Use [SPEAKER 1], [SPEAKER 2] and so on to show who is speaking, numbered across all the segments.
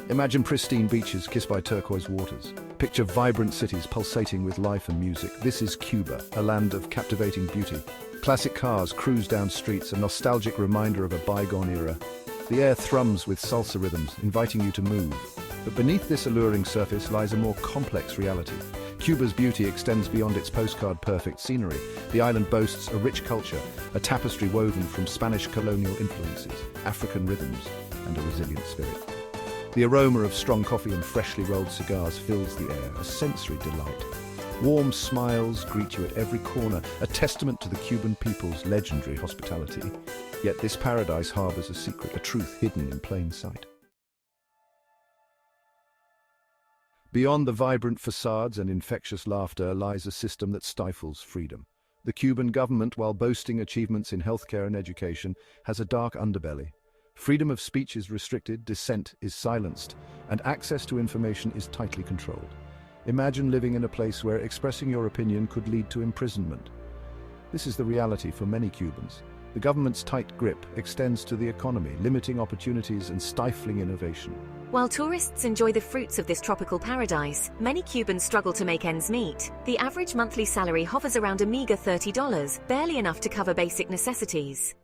[SPEAKER 1] Imagine pristine beaches kissed by turquoise waters. Picture vibrant cities pulsating with life and music. This is Cuba, a land of captivating beauty. Classic cars cruise down streets, a nostalgic reminder of a bygone era. The air thrums with salsa rhythms, inviting you to move. But beneath this alluring surface lies a more complex reality. Cuba's beauty extends beyond its postcard-perfect scenery. The island boasts a rich culture, a tapestry woven from Spanish colonial influences, African rhythms, and a resilient spirit. The aroma of strong coffee and freshly rolled cigars fills the air, a sensory delight. Warm smiles greet you at every corner, a testament to the Cuban people's legendary hospitality. Yet this paradise harbors a secret, a truth hidden in plain sight. Beyond the vibrant facades and infectious laughter lies a system that stifles freedom. The Cuban government, while boasting achievements in healthcare and education, has a dark underbelly. Freedom of speech is restricted, dissent is silenced, and access to information is tightly controlled. Imagine living in a place where expressing your opinion could lead to imprisonment. This is the reality for many Cubans. The government's tight grip extends to the economy, limiting opportunities and stifling innovation.
[SPEAKER 2] While tourists enjoy the fruits of this tropical paradise, many Cubans struggle to make ends meet. The average monthly salary hovers around a meager $30, barely enough to cover basic necessities.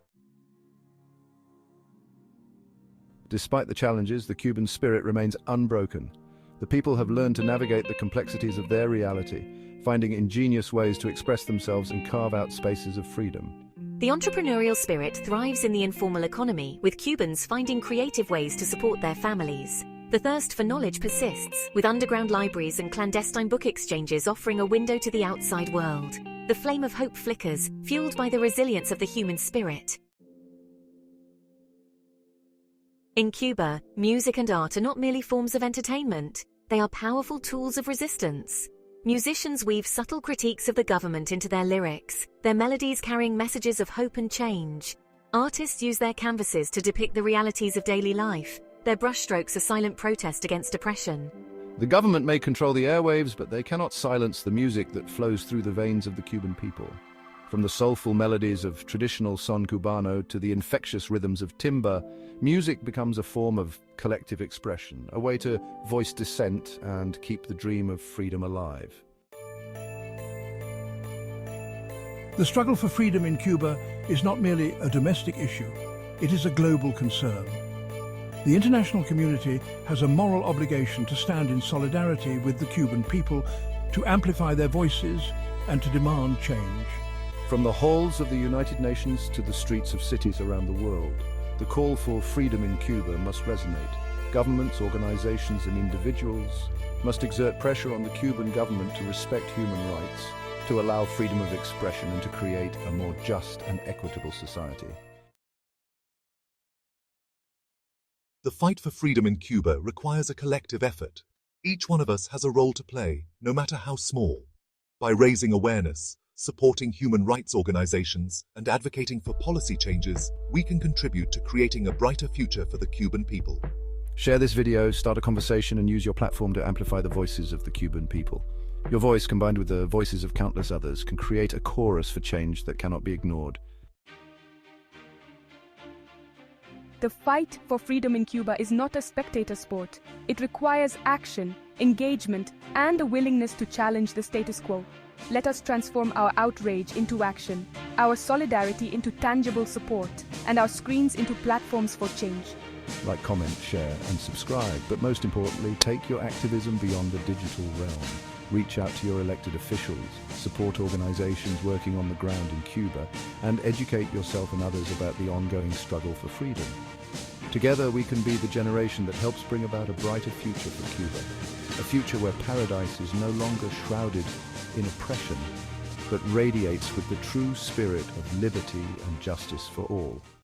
[SPEAKER 1] Despite the challenges, the Cuban spirit remains unbroken. The people have learned to navigate the complexities of their reality, finding ingenious ways to express themselves and carve out spaces of freedom.
[SPEAKER 2] The entrepreneurial spirit thrives in the informal economy, with Cubans finding creative ways to support their families. The thirst for knowledge persists, with underground libraries and clandestine book exchanges offering a window to the outside world. The flame of hope flickers, fueled by the resilience of the human spirit. In Cuba, music and art are not merely forms of entertainment. They are powerful tools of resistance. Musicians weave subtle critiques of the government into their lyrics, their melodies carrying messages of hope and change. Artists use their canvases to depict the realities of daily life, their brushstrokes a silent protest against oppression.
[SPEAKER 1] The government may control the airwaves, but they cannot silence the music that flows through the veins of the Cuban people. From the soulful melodies of traditional son cubano to the infectious rhythms of timba, music becomes a form of collective expression, a way to voice dissent and keep the dream of freedom alive.
[SPEAKER 3] The struggle for freedom in Cuba is not merely a domestic issue, it is a global concern. The international community has a moral obligation to stand in solidarity with the Cuban people, to amplify their voices and to demand change.
[SPEAKER 1] From the halls of the United Nations to the streets of cities around the world, the call for freedom in Cuba must resonate. Governments, organizations, and individuals must exert pressure on the Cuban government to respect human rights, to allow freedom of expression, and to create a more just and equitable society.
[SPEAKER 4] The fight for freedom in Cuba requires a collective effort. Each one of us has a role to play, no matter how small. By raising awareness, supporting human rights organizations, and advocating for policy changes, we can contribute to creating a brighter future for the Cuban people.
[SPEAKER 1] Share this video, start a conversation, and use your platform to amplify the voices of the Cuban people. Your voice, combined with the voices of countless others, can create a chorus for change that cannot be ignored.
[SPEAKER 5] The fight for freedom in Cuba is not a spectator sport. It requires action, engagement, and a willingness to challenge the status quo. Let us transform our outrage into action, our solidarity into tangible support, and our screens into platforms for change.
[SPEAKER 1] Like, comment, share, and subscribe, but most importantly, take your activism beyond the digital realm. Reach out to your elected officials, support organizations working on the ground in Cuba, and educate yourself and others about the ongoing struggle for freedom. Together, we can be the generation that helps bring about a brighter future for Cuba, a future where paradise is no longer shrouded in oppression, but radiates with the true spirit of liberty and justice for all.